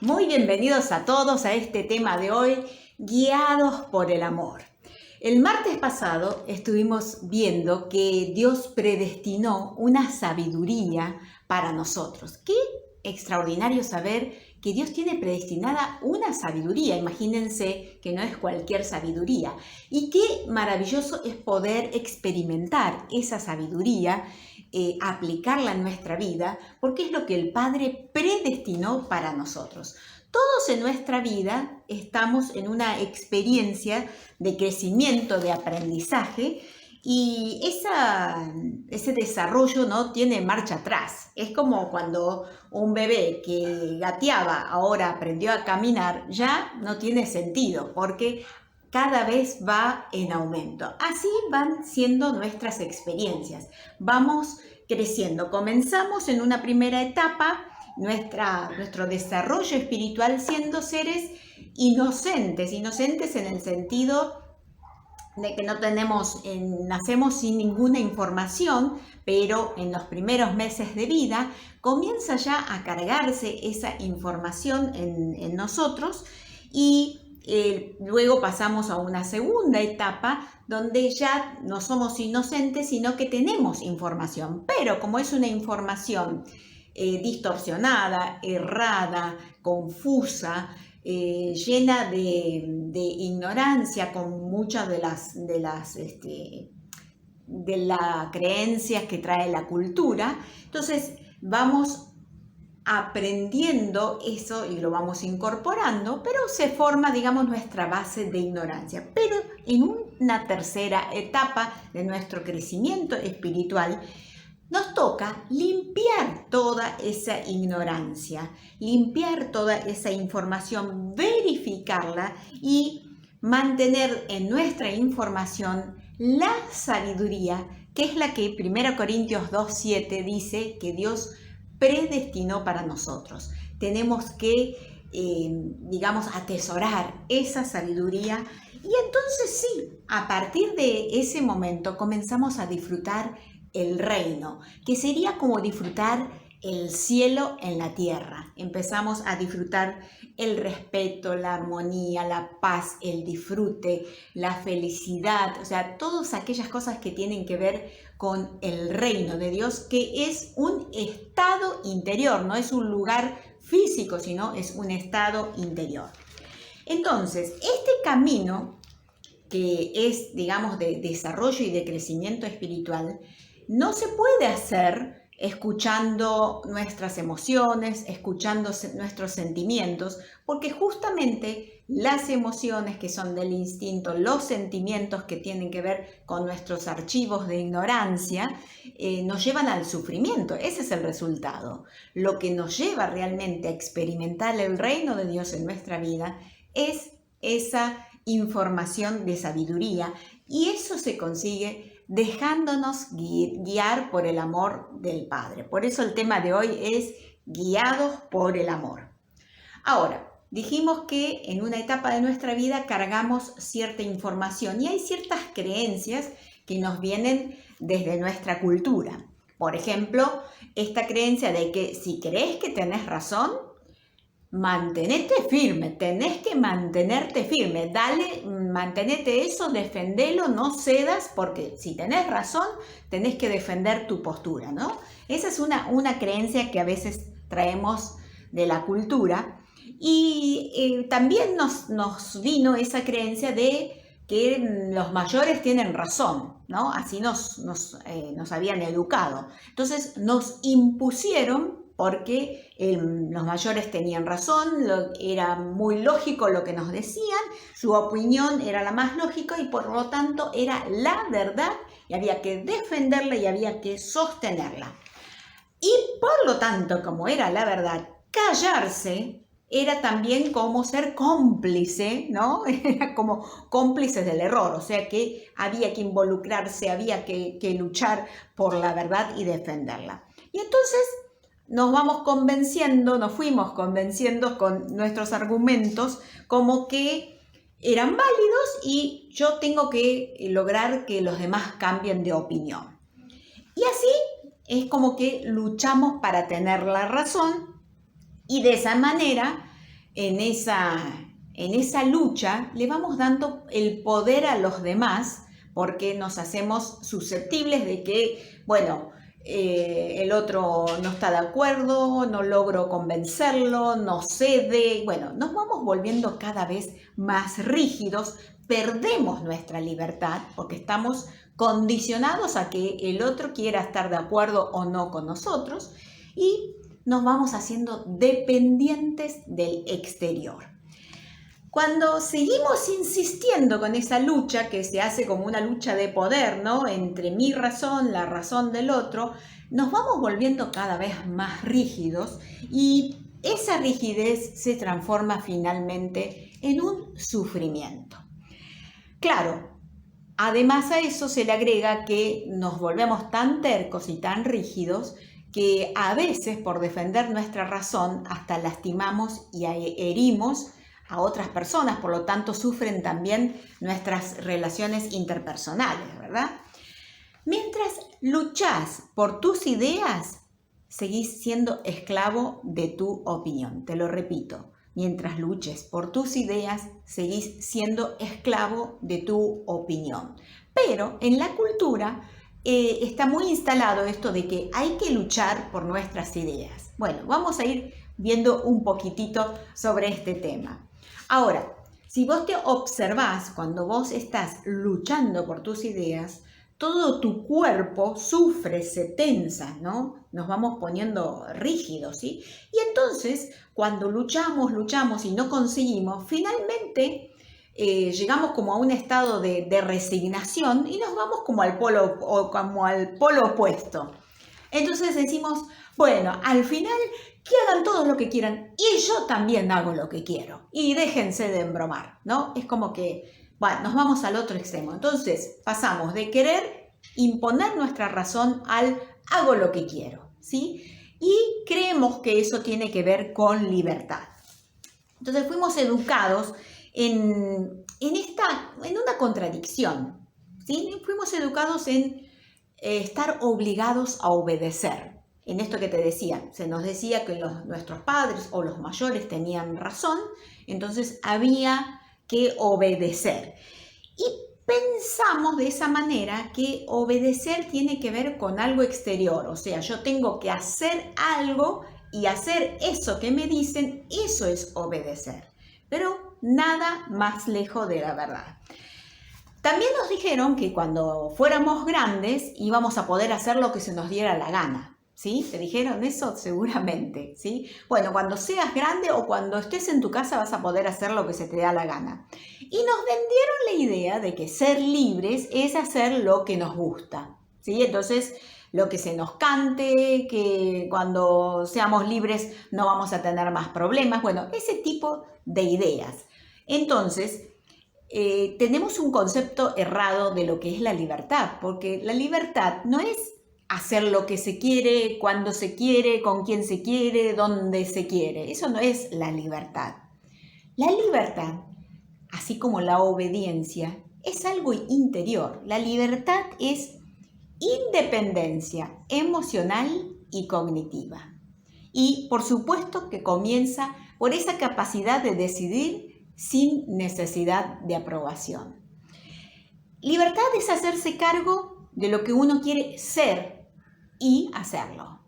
Muy bienvenidos a todos a este tema de hoy, guiados por el amor. El martes pasado estuvimos viendo que Dios predestinó una sabiduría para nosotros. Qué extraordinario saber que Dios tiene predestinada una sabiduría. Imagínense que no es cualquier sabiduría. Y qué maravilloso es poder experimentar esa sabiduría, aplicarla en nuestra vida, porque es lo que el Padre predestinó para nosotros. Todos en nuestra vida estamos en una experiencia de crecimiento, de aprendizaje, y ese desarrollo no tiene marcha atrás. Es como cuando un bebé que gateaba ahora aprendió a caminar, ya no tiene sentido, porque cada vez va en aumento. Así van siendo nuestras experiencias. Vamos creciendo. Comenzamos en una primera etapa nuestro desarrollo espiritual siendo seres inocentes en el sentido de que nacemos sin ninguna información, pero en los primeros meses de vida comienza ya a cargarse esa información en nosotros y luego pasamos a una segunda etapa donde ya no somos inocentes, sino que tenemos información, pero como es una información distorsionada, errada, confusa, llena de ignorancia, con muchas de las creencias que trae la cultura. Entonces vamos aprendiendo eso y lo vamos incorporando, pero se forma, digamos, nuestra base de ignorancia. Pero en una tercera etapa de nuestro crecimiento espiritual, nos toca limpiar toda esa ignorancia, limpiar toda esa información, verificarla y mantener en nuestra información la sabiduría, que es la que 1 Corintios 2:7 dice que Dios predestinó para nosotros. Tenemos que, atesorar esa sabiduría y entonces sí, a partir de ese momento comenzamos a disfrutar el reino, que sería como disfrutar el cielo en la tierra. Empezamos a disfrutar el respeto, la armonía, la paz, el disfrute, la felicidad, o sea, todas aquellas cosas que tienen que ver con el reino de Dios, que es un estado interior, no es un lugar físico, sino es un estado interior. Entonces, este camino que es, digamos, de desarrollo y de crecimiento espiritual, no se puede hacer escuchando nuestras emociones, escuchando nuestros sentimientos, porque justamente las emociones que son del instinto, los sentimientos que tienen que ver con nuestros archivos de ignorancia, nos llevan al sufrimiento. Ese es el resultado. Lo que nos lleva realmente a experimentar el reino de Dios en nuestra vida es esa información de sabiduría, y eso se consigue dejándonos guiar por el amor del Padre. Por eso el tema de hoy es guiados por el amor. Ahora, dijimos que en una etapa de nuestra vida cargamos cierta información y hay ciertas creencias que nos vienen desde nuestra cultura. Por ejemplo, esta creencia de que si crees que tenés razón, mantenete firme, tenés que mantenerte firme, dale, mantenete eso, defendelo, no cedas, porque si tenés razón, tenés que defender tu postura, ¿no? Esa es una creencia que a veces traemos de la cultura y también nos vino esa creencia de que los mayores tienen razón, ¿no? Así nos habían educado. Entonces nos impusieron porque los mayores tenían razón, era muy lógico lo que nos decían, su opinión era la más lógica y por lo tanto era la verdad y había que defenderla y había que sostenerla. Y por lo tanto, como era la verdad, callarse era también como ser cómplice, ¿no? Era como cómplices del error, o sea que había que involucrarse, había que luchar por la verdad y defenderla. Y entonces nos fuimos convenciendo con nuestros argumentos como que eran válidos y yo tengo que lograr que los demás cambien de opinión. Y así es como que luchamos para tener la razón y de esa manera en esa lucha le vamos dando el poder a los demás porque nos hacemos susceptibles de que, bueno, el otro no está de acuerdo, no logro convencerlo, no cede, bueno, nos vamos volviendo cada vez más rígidos, perdemos nuestra libertad porque estamos condicionados a que el otro quiera estar de acuerdo o no con nosotros y nos vamos haciendo dependientes del exterior. Cuando seguimos insistiendo con esa lucha, que se hace como una lucha de poder, ¿no? Entre mi razón, la razón del otro, nos vamos volviendo cada vez más rígidos y esa rigidez se transforma finalmente en un sufrimiento. Claro, además a eso se le agrega que nos volvemos tan tercos y tan rígidos que a veces por defender nuestra razón hasta lastimamos y herimos a otras personas, por lo tanto sufren también nuestras relaciones interpersonales, ¿verdad? Mientras luchás por tus ideas, seguís siendo esclavo de tu opinión. Te lo repito, mientras luches por tus ideas, seguís siendo esclavo de tu opinión. Pero en la cultura está muy instalado esto de que hay que luchar por nuestras ideas. Bueno, vamos a ir viendo un poquitito sobre este tema. Ahora, si vos te observás cuando vos estás luchando por tus ideas, todo tu cuerpo sufre, se tensa, ¿no? Nos vamos poniendo rígidos, ¿sí? Y entonces, cuando luchamos y no conseguimos, finalmente llegamos como a un estado de resignación y nos vamos como al polo opuesto. Entonces decimos, bueno, al final que hagan todos lo que quieran y yo también hago lo que quiero y déjense de embromar, ¿no? Es como que, bueno, nos vamos al otro extremo. Entonces pasamos de querer imponer nuestra razón al hago lo que quiero, ¿sí? Y creemos que eso tiene que ver con libertad. Entonces fuimos educados en una contradicción, ¿sí? Fuimos educados en estar obligados a obedecer. En esto que te decía, se nos decía que nuestros padres o los mayores tenían razón, entonces había que obedecer. Y pensamos de esa manera que obedecer tiene que ver con algo exterior, o sea, yo tengo que hacer algo y hacer eso que me dicen, eso es obedecer. Pero nada más lejos de la verdad. También nos dijeron que cuando fuéramos grandes íbamos a poder hacer lo que se nos diera la gana. ¿Sí? ¿Te dijeron eso? Seguramente, ¿sí? Bueno, cuando seas grande o cuando estés en tu casa vas a poder hacer lo que se te da la gana. Y nos vendieron la idea de que ser libres es hacer lo que nos gusta, ¿sí? Entonces, lo que se nos cante, que cuando seamos libres no vamos a tener más problemas, bueno, ese tipo de ideas. Entonces, tenemos un concepto errado de lo que es la libertad, porque la libertad no es hacer lo que se quiere, cuando se quiere, con quién se quiere, dónde se quiere. Eso no es la libertad. La libertad, así como la obediencia, es algo interior. La libertad es independencia emocional y cognitiva. Y por supuesto que comienza por esa capacidad de decidir sin necesidad de aprobación. Libertad es hacerse cargo de lo que uno quiere ser y hacerlo.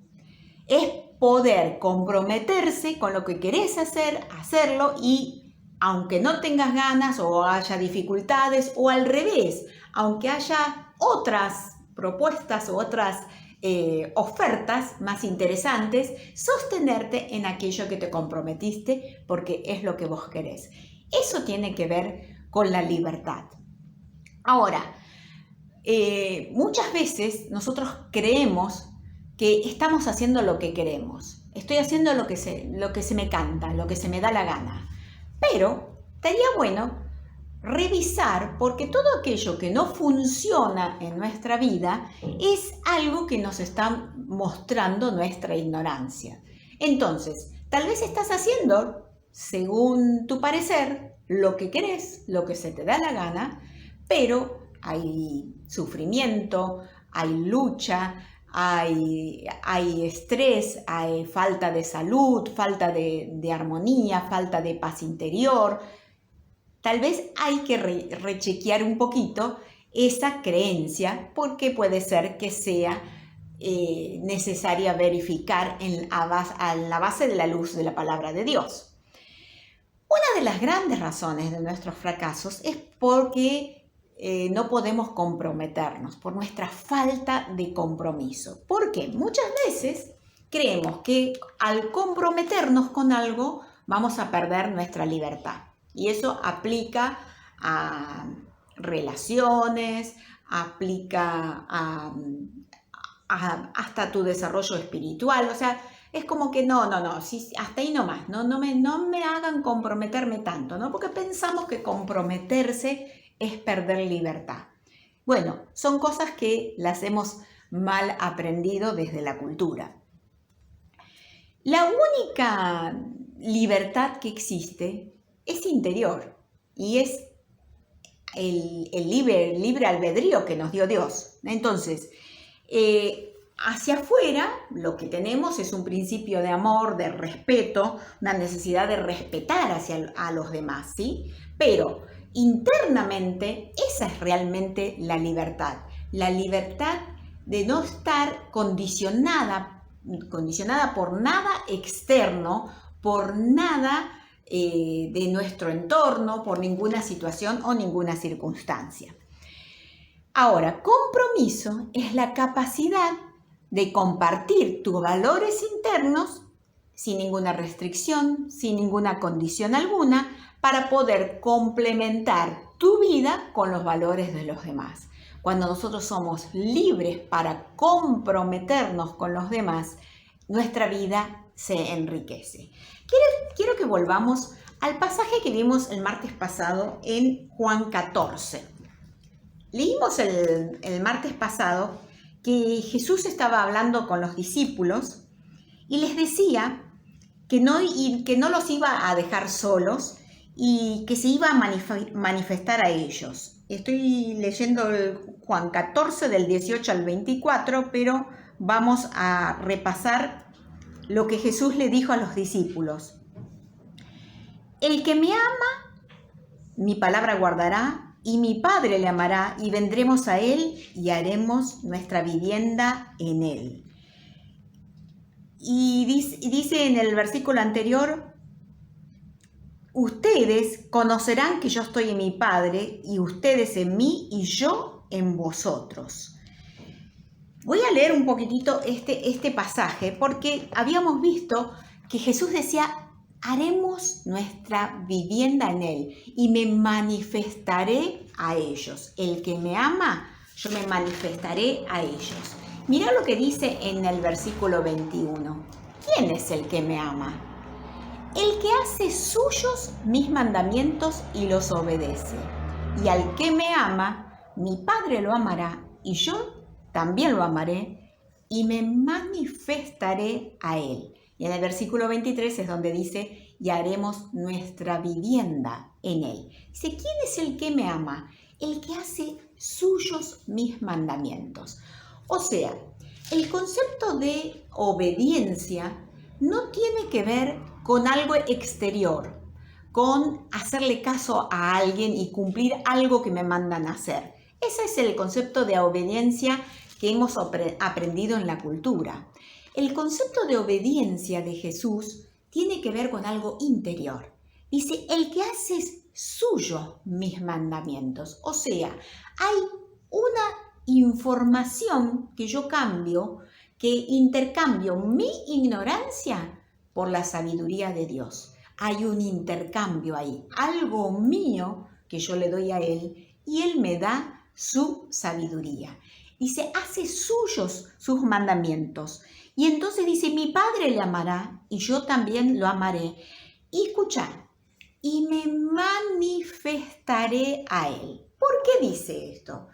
Es poder comprometerse con lo que querés hacer, hacerlo y aunque no tengas ganas o haya dificultades o al revés, aunque haya otras propuestas o otras ofertas más interesantes, sostenerte en aquello que te comprometiste porque es lo que vos querés. Eso tiene que ver con la libertad. Ahora, muchas veces nosotros creemos que estamos haciendo lo que queremos. Estoy haciendo lo que se me canta, lo que se me da la gana. Pero estaría bueno revisar porque todo aquello que no funciona en nuestra vida es algo que nos está mostrando nuestra ignorancia. Entonces, tal vez estás haciendo, según tu parecer, lo que querés, lo que se te da la gana, pero hay sufrimiento, hay lucha, hay estrés, hay falta de salud, falta de armonía, falta de paz interior. Tal vez hay que rechequear un poquito esa creencia porque puede ser que sea necesaria verificar a la base de la luz de la palabra de Dios. Una de las grandes razones de nuestros fracasos es porque no podemos comprometernos, por nuestra falta de compromiso. Porque muchas veces creemos que al comprometernos con algo vamos a perder nuestra libertad. Y eso aplica a relaciones, aplica hasta tu desarrollo espiritual. O sea, es como que no, sí, hasta ahí nomás, no me hagan comprometerme tanto, ¿no? Porque pensamos que comprometerse es perder libertad. Bueno, son cosas que las hemos mal aprendido desde la cultura. La única libertad que existe es interior y es el libre albedrío que nos dio Dios. Entonces, hacia afuera lo que tenemos es un principio de amor, de respeto, una necesidad de respetar a los demás, ¿sí? Pero internamente esa es realmente la libertad de no estar condicionada por nada externo, por nada de nuestro entorno, por ninguna situación o ninguna circunstancia. Ahora, compromiso es la capacidad de compartir tus valores internos sin ninguna restricción, sin ninguna condición alguna, para poder complementar tu vida con los valores de los demás. Cuando nosotros somos libres para comprometernos con los demás, nuestra vida se enriquece. Quiero que volvamos al pasaje que vimos el martes pasado en Juan 14. Leímos el martes pasado que Jesús estaba hablando con los discípulos y les decía que no los iba a dejar solos y que se iba a manifestar a ellos. Estoy leyendo Juan 14 del 18 al 24, pero vamos a repasar lo que Jesús le dijo a los discípulos. El que me ama, mi palabra guardará, y mi Padre le amará, y vendremos a él y haremos nuestra vivienda en él. Y dice en el versículo anterior, ustedes conocerán que yo estoy en mi Padre, y ustedes en mí, y yo en vosotros. Voy a leer un poquitito este pasaje, porque habíamos visto que Jesús decía, haremos nuestra vivienda en él y me manifestaré a ellos. El que me ama, yo me manifestaré a ellos. Mira lo que dice en el versículo 21. ¿Quién es el que me ama? El que hace suyos mis mandamientos y los obedece. Y al que me ama, mi Padre lo amará y yo también lo amaré y me manifestaré a él. Y en el versículo 23 es donde dice, y haremos nuestra vivienda en él. Dice, ¿quién es el que me ama? El que hace suyos mis mandamientos. O sea, el concepto de obediencia no tiene que ver con algo exterior, con hacerle caso a alguien y cumplir algo que me mandan a hacer. Ese es el concepto de obediencia que hemos aprendido en la cultura. El concepto de obediencia de Jesús tiene que ver con algo interior. Dice, el que hace suyo mis mandamientos. O sea, hay una información que yo cambio, que intercambio mi ignorancia por la sabiduría de Dios. Hay un intercambio ahí, algo mío que yo le doy a él y él me da su sabiduría. Dice, hace suyos sus mandamientos. Y entonces dice, mi Padre le amará y yo también lo amaré. Y escuchad, y me manifestaré a él. ¿Por qué dice esto?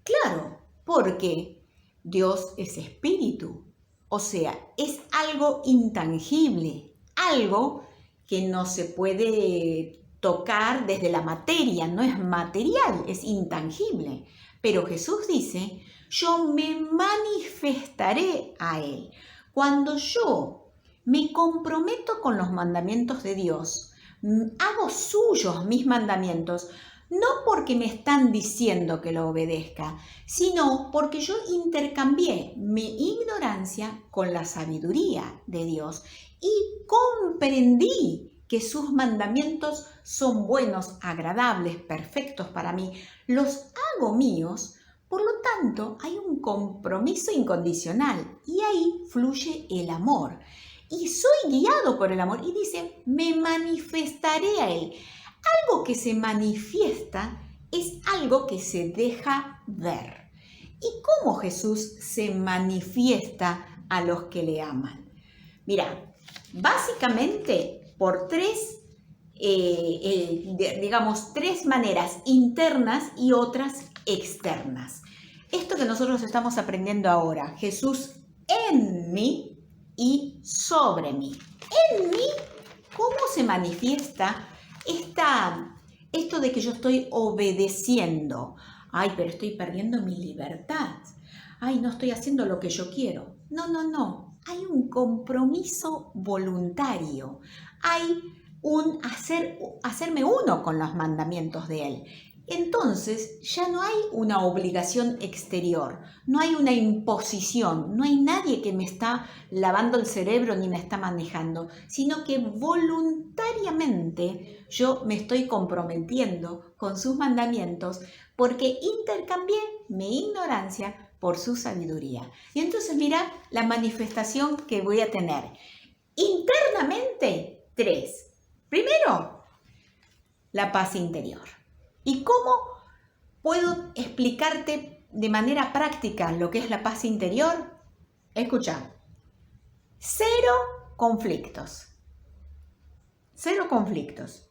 Claro, porque Dios es espíritu. O sea, es algo intangible, algo que no se puede tocar desde la materia, no es material, es intangible. Pero Jesús dice, yo me manifestaré a Él. Cuando yo me comprometo con los mandamientos de Dios, hago suyos mis mandamientos, no porque me están diciendo que lo obedezca, sino porque yo intercambié mi ignorancia con la sabiduría de Dios y comprendí que sus mandamientos son buenos, agradables, perfectos para mí. Los hago míos, por lo tanto hay un compromiso incondicional y ahí fluye el amor. Y soy guiado por el amor y dice, me manifestaré a Él. Algo que se manifiesta es algo que se deja ver. ¿Y cómo Jesús se manifiesta a los que le aman? Mira, básicamente por tres maneras internas y otras externas. Esto que nosotros estamos aprendiendo ahora, Jesús en mí y sobre mí. En mí, ¿cómo se manifiesta esto de que yo estoy obedeciendo? Ay, pero estoy perdiendo mi libertad. Ay, no estoy haciendo lo que yo quiero. No. Hay un compromiso voluntario. Hay un hacerme uno con los mandamientos de Él. Entonces ya no hay una obligación exterior, no hay una imposición, no hay nadie que me está lavando el cerebro ni me está manejando, sino que voluntariamente yo me estoy comprometiendo con sus mandamientos porque intercambié mi ignorancia por su sabiduría. Y entonces mira la manifestación que voy a tener. Internamente, 3. Primero, la paz interior. ¿Y cómo puedo explicarte de manera práctica lo que es la paz interior? Escucha, 0 conflictos. 0 conflictos.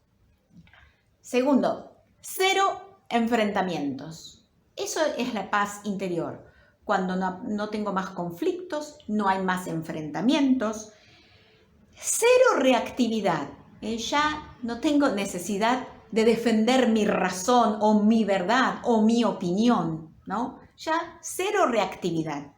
Segundo, 0 enfrentamientos. Eso es la paz interior. Cuando no tengo más conflictos, no hay más enfrentamientos. 0 reactividad. Ya no tengo necesidad de defender mi razón o mi verdad o mi opinión, ¿no? Ya 0 reactividad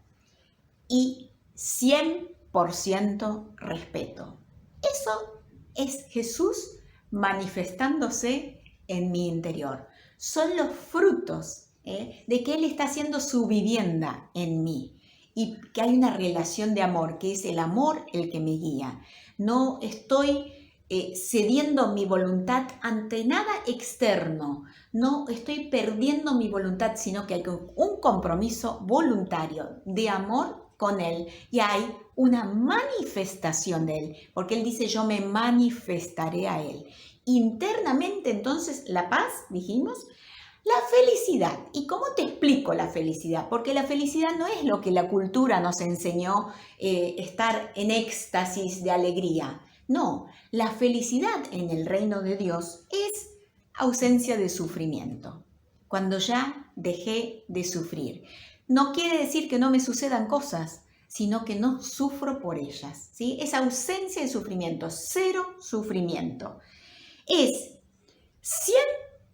y 100% respeto. Eso es Jesús manifestándose en mi interior. Son los frutos de que Él está haciendo su vivienda en mí y que hay una relación de amor, que es el amor el que me guía. No estoy cediendo mi voluntad ante nada externo, no estoy perdiendo mi voluntad, sino que hay un compromiso voluntario de amor con Él y hay una manifestación de Él, porque Él dice yo me manifestaré a Él. Internamente entonces la paz, dijimos, la felicidad. ¿Y cómo te explico la felicidad? Porque la felicidad no es lo que la cultura nos enseñó, estar en éxtasis de alegría. No, la felicidad en el reino de Dios es ausencia de sufrimiento. Cuando ya dejé de sufrir. No quiere decir que no me sucedan cosas, sino que no sufro por ellas, ¿sí? Es ausencia de sufrimiento, 0 sufrimiento. Es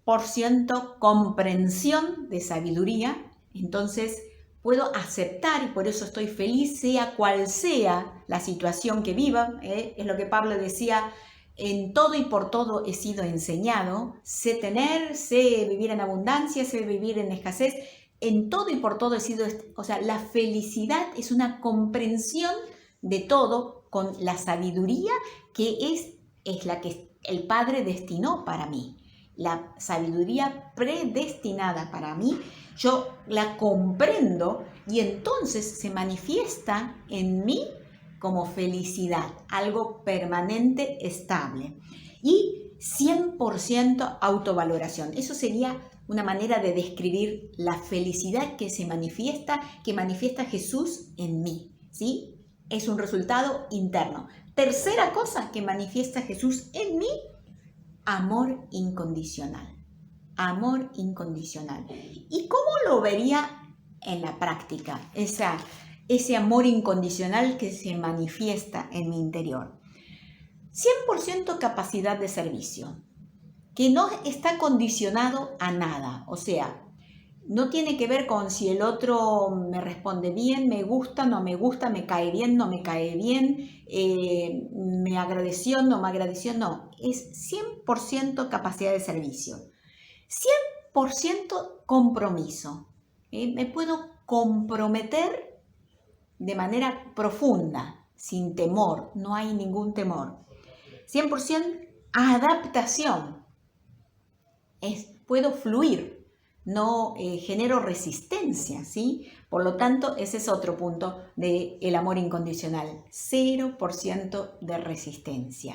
100% comprensión de sabiduría, entonces puedo aceptar y por eso estoy feliz, sea cual sea la situación que viva. Es lo que Pablo decía, en todo y por todo he sido enseñado, sé tener, sé vivir en abundancia, sé vivir en escasez, en todo y por todo he sido, o sea, la felicidad es una comprensión de todo con la sabiduría que es la que el Padre destinó para mí. La sabiduría predestinada para mí, yo la comprendo y entonces se manifiesta en mí como felicidad, algo permanente, estable. Y 100% autovaloración. Eso sería una manera de describir la felicidad que manifiesta Jesús en mí, ¿sí? Es un resultado interno. Tercera cosa que manifiesta Jesús en mí, amor incondicional. Amor incondicional. ¿Y cómo lo vería en la práctica ese amor incondicional que se manifiesta en mi interior? 100% capacidad de servicio, que no está condicionado a nada. O sea, no tiene que ver con si el otro me responde bien, me gusta, no me gusta, me cae bien, no me cae bien, me agradeció, no me agradeció, no. Es 100% capacidad de servicio, 100% compromiso. Me puedo comprometer de manera profunda, sin temor, no hay ningún temor. 100% adaptación, puedo fluir, no genero resistencia, ¿sí? Por lo tanto, ese es otro punto del amor incondicional, 0% de resistencia.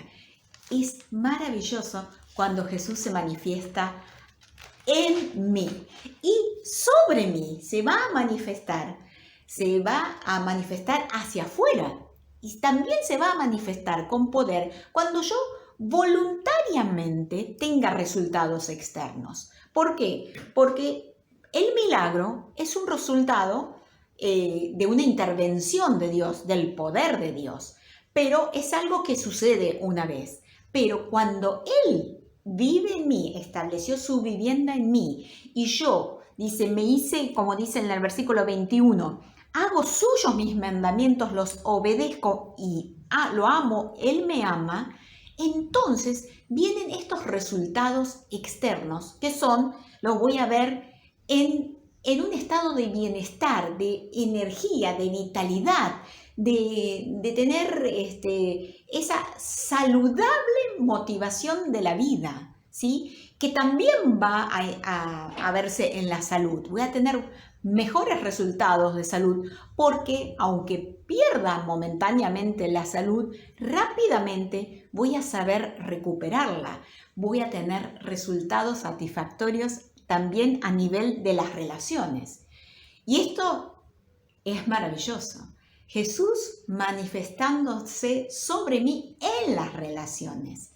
Es maravilloso cuando Jesús se manifiesta en mí y sobre mí se va a manifestar hacia afuera y también se va a manifestar con poder cuando yo voluntariamente tenga resultados externos. ¿Por qué? Porque el milagro es un resultado de una intervención de Dios, del poder de Dios, pero es algo que sucede una vez. Pero cuando Él vive en mí, estableció su vivienda en mí, y yo, dice, me hice, como dice en el versículo 21, hago suyos mis mandamientos, los obedezco y lo amo, Él me ama, entonces vienen estos resultados externos, que son, los voy a ver en un estado de bienestar, de energía, de vitalidad, de tener esa saludable motivación de la vida, ¿sí? Que también va a verse en la salud. Voy a tener mejores resultados de salud porque aunque pierda momentáneamente la salud, rápidamente voy a saber recuperarla. Voy a tener resultados satisfactorios también a nivel de las relaciones. Y esto es maravilloso. Jesús manifestándose sobre mí en las relaciones,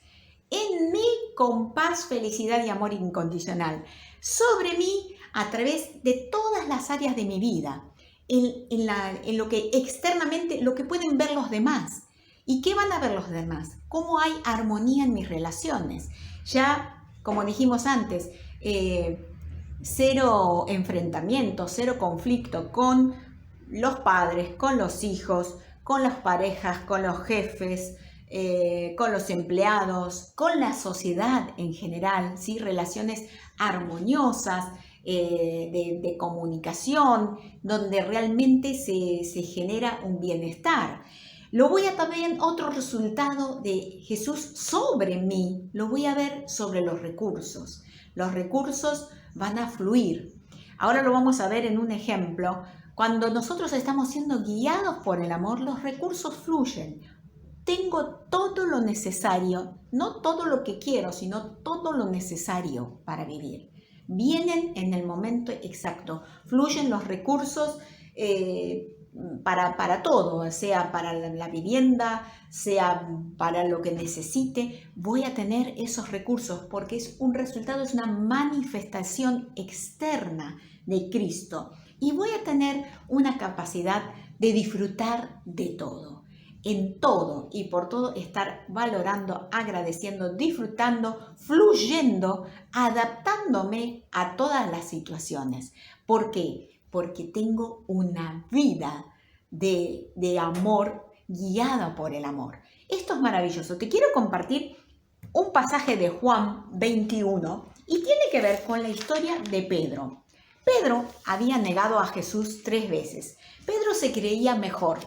en mí con paz, felicidad y amor incondicional, sobre mí a través de todas las áreas de mi vida, en lo que externamente, lo que pueden ver los demás. ¿Y qué van a ver los demás? ¿Cómo hay armonía en mis relaciones? Ya, como dijimos antes, cero enfrentamiento, cero conflicto con los padres, con los hijos, con las parejas, con los jefes, con los empleados, con la sociedad en general, ¿sí? Relaciones armoniosas, de comunicación, donde realmente se genera un bienestar. Lo voy a también, otro resultado de Jesús sobre mí, lo voy a ver sobre los recursos. Los recursos van a fluir. Ahora lo vamos a ver en un ejemplo. Cuando nosotros estamos siendo guiados por el amor, los recursos fluyen. Tengo todo lo necesario, no todo lo que quiero, sino todo lo necesario para vivir. Vienen en el momento exacto, fluyen los recursos para todo, sea para la vivienda, sea para lo que necesite. Voy a tener esos recursos porque es un resultado, es una manifestación externa de Cristo. Y voy a tener una capacidad de disfrutar de todo, en todo y por todo estar valorando, agradeciendo, disfrutando, fluyendo, adaptándome a todas las situaciones. ¿Por qué? Porque tengo una vida de amor guiada por el amor. Esto es maravilloso. Te quiero compartir un pasaje de Juan 21 y tiene que ver con la historia de Pedro. Pedro había negado a Jesús 3 veces. Pedro se creía mejor.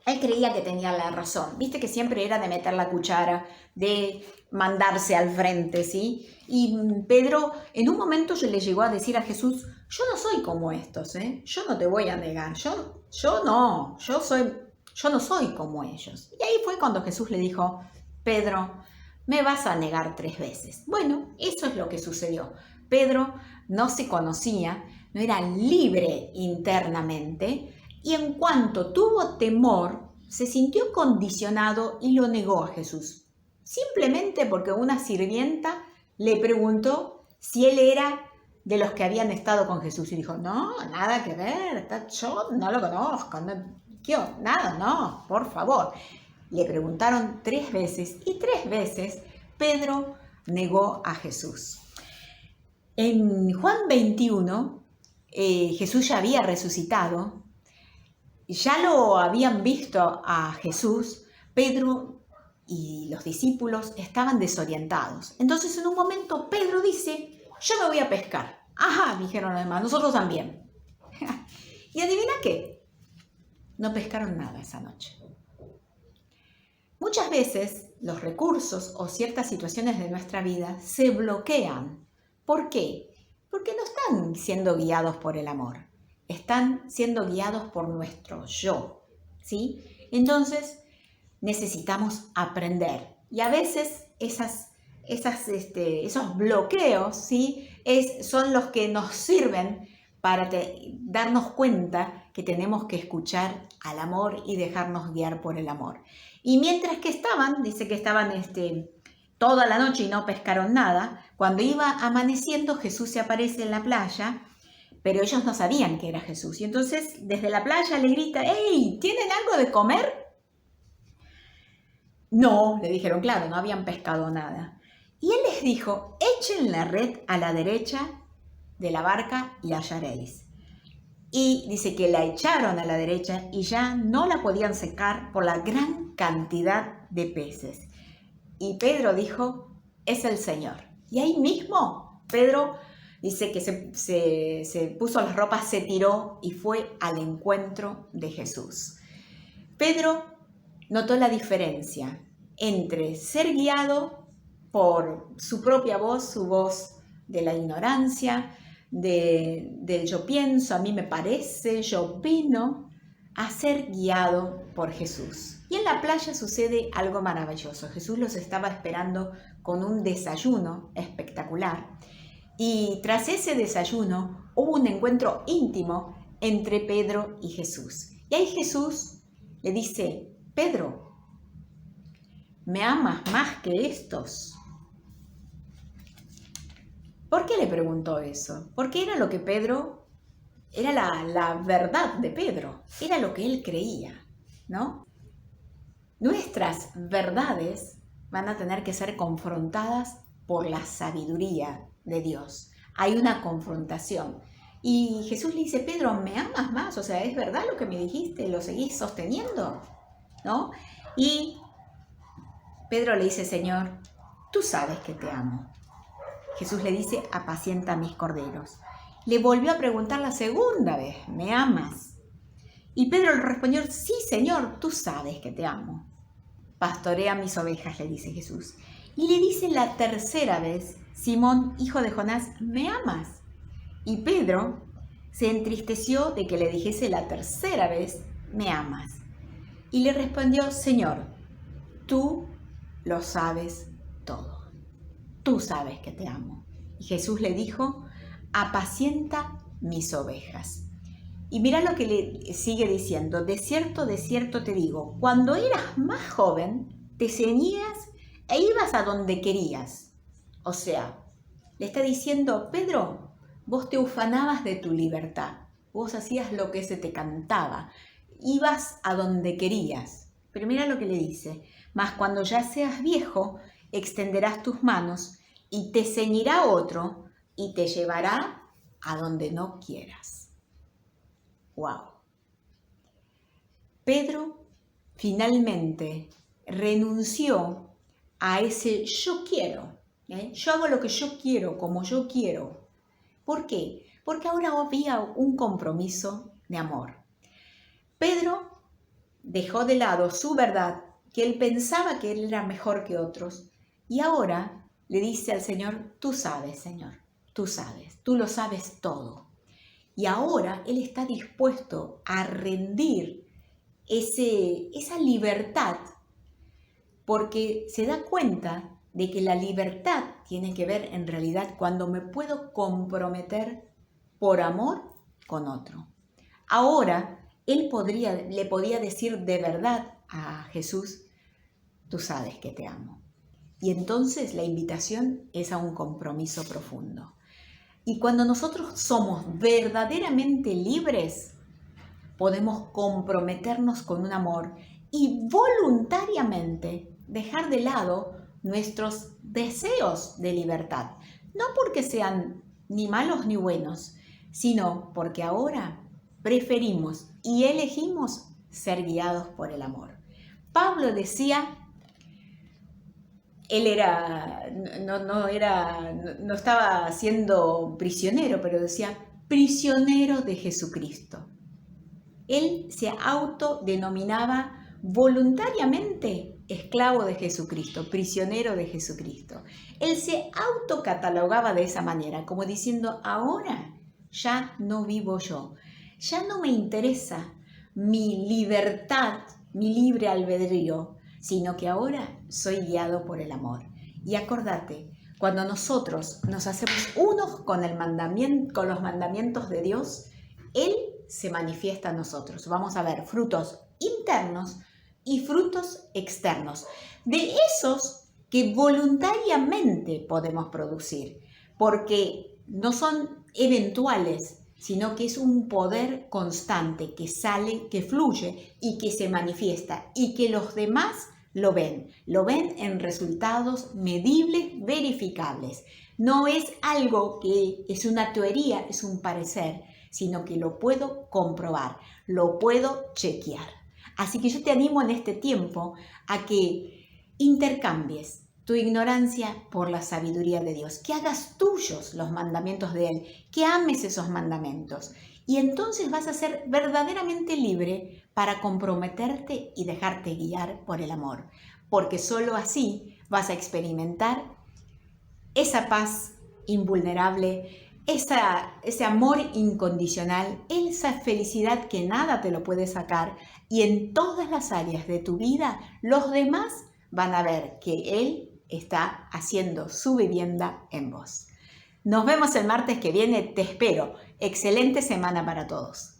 Él creía que tenía la razón. Viste que siempre era de meter la cuchara, de mandarse al frente, ¿sí? Y Pedro en un momento le llegó a decir a Jesús, yo no soy como estos, ¿eh? Yo no te voy a negar, yo no soy como ellos. Y ahí fue cuando Jesús le dijo, Pedro, me vas a negar 3 veces. Bueno, eso es lo que sucedió. Pedro no se conocía, no era libre internamente, y en cuanto tuvo temor, se sintió condicionado y lo negó a Jesús. Simplemente porque una sirvienta le preguntó si él era de los que habían estado con Jesús. Y dijo, no, nada que ver, yo no lo conozco, nada, no, por favor. Le preguntaron 3 veces y 3 veces Pedro negó a Jesús. En Juan 21 Jesús ya había resucitado, ya lo habían visto a Jesús. Pedro y los discípulos estaban desorientados. Entonces en un momento Pedro dice, yo me voy a pescar. Ajá, dijeron los demás, nosotros también. ¿Y adivina qué? No pescaron nada esa noche. Muchas veces los recursos o ciertas situaciones de nuestra vida se bloquean. ¿Por qué? Porque no están siendo guiados por el amor. Están siendo guiados por nuestro yo, ¿sí? Entonces necesitamos aprender. Y a veces esos bloqueos, ¿sí? Son los que nos sirven para darnos cuenta que tenemos que escuchar al amor y dejarnos guiar por el amor. Y mientras que dice que estaban toda la noche y no pescaron nada, cuando iba amaneciendo Jesús se aparece en la playa, pero ellos no sabían que era Jesús. Y entonces desde la playa le grita, ¡Hey! ¿Tienen algo de comer? No, le dijeron, claro, no habían pescado nada. Y él les dijo, echen la red a la derecha de la barca y la hallaréis. Y dice que la echaron a la derecha y ya no la podían sacar por la gran cantidad de peces. Y Pedro dijo, es el Señor. Y ahí mismo Pedro dice que se puso las ropas, se tiró y fue al encuentro de Jesús. Pedro notó la diferencia entre ser guiado por su propia voz, su voz de la ignorancia, del yo pienso, a mí me parece, yo opino, a ser guiado por Jesús. Y en la playa sucede algo maravilloso. Jesús los estaba esperando con un desayuno espectacular. Y tras ese desayuno hubo un encuentro íntimo entre Pedro y Jesús. Y ahí Jesús le dice, Pedro, ¿me amas más que estos? ¿Por qué le preguntó eso? Porque era lo que Pedro, era la verdad de Pedro, era lo que él creía, ¿no? Nuestras verdades van a tener que ser confrontadas por la sabiduría de Dios. Hay una confrontación. Y Jesús le dice, Pedro, ¿me amas más? O sea, ¿es verdad lo que me dijiste? ¿Lo seguís sosteniendo? ¿No? Y Pedro le dice, Señor, tú sabes que te amo. Jesús le dice, apacienta mis corderos. Le volvió a preguntar la segunda vez, ¿me amas? Y Pedro le respondió, sí, Señor, tú sabes que te amo. Pastorea mis ovejas, le dice Jesús. Y le dice la tercera vez, Simón, hijo de Jonás, ¿me amas? Y Pedro se entristeció de que le dijese la tercera vez, ¿me amas? Y le respondió, Señor, tú lo sabes todo. Tú sabes que te amo. Y Jesús le dijo, apacienta mis ovejas. Y mira lo que le sigue diciendo, de cierto te digo, cuando eras más joven, te ceñías e ibas a donde querías. O sea, le está diciendo, Pedro, vos te ufanabas de tu libertad, vos hacías lo que se te cantaba, ibas a donde querías. Pero mira lo que le dice, mas cuando ya seas viejo, extenderás tus manos y te ceñirá otro y te llevará a donde no quieras. ¡Wow! Pedro finalmente renunció a ese yo quiero. Yo hago lo que yo quiero, como yo quiero. ¿Por qué? Porque ahora había un compromiso de amor. Pedro dejó de lado su verdad, que él pensaba que él era mejor que otros, y ahora le dice al Señor, tú sabes, Señor, tú sabes, tú lo sabes todo. Y ahora él está dispuesto a rendir esa libertad, porque se da cuenta de que la libertad tiene que ver en realidad cuando me puedo comprometer por amor con otro. Ahora él le podía decir de verdad a Jesús, tú sabes que te amo. Y entonces la invitación es a un compromiso profundo. Y cuando nosotros somos verdaderamente libres, podemos comprometernos con un amor y voluntariamente dejar de lado nuestros deseos de libertad. No porque sean ni malos ni buenos, sino porque ahora preferimos y elegimos ser guiados por el amor. Pablo decía, él no estaba siendo prisionero, pero decía prisionero de Jesucristo. Él se autodenominaba voluntariamente esclavo de Jesucristo, prisionero de Jesucristo. Él se autocatalogaba de esa manera, como diciendo, ahora ya no vivo yo, ya no me interesa mi libertad, mi libre albedrío, sino que ahora soy guiado por el amor. Y acordate, cuando nosotros nos hacemos unos con los mandamientos de Dios, Él se manifiesta a nosotros. Vamos a ver frutos internos y frutos externos, de esos que voluntariamente podemos producir, porque no son eventuales, sino que es un poder constante que sale, que fluye y que se manifiesta y que los demás lo ven en resultados medibles, verificables. No es algo que es una teoría, es un parecer, sino que lo puedo comprobar, lo puedo chequear. Así que yo te animo en este tiempo a que intercambies tu ignorancia por la sabiduría de Dios, que hagas tuyos los mandamientos de Él, que ames esos mandamientos. Y entonces vas a ser verdaderamente libre para comprometerte y dejarte guiar por el amor, porque solo así vas a experimentar esa paz invulnerable, ese amor incondicional, esa felicidad que nada te lo puede sacar, y en todas las áreas de tu vida los demás van a ver que Él está haciendo su vivienda en vos. Nos vemos el martes que viene, te espero. Excelente semana para todos.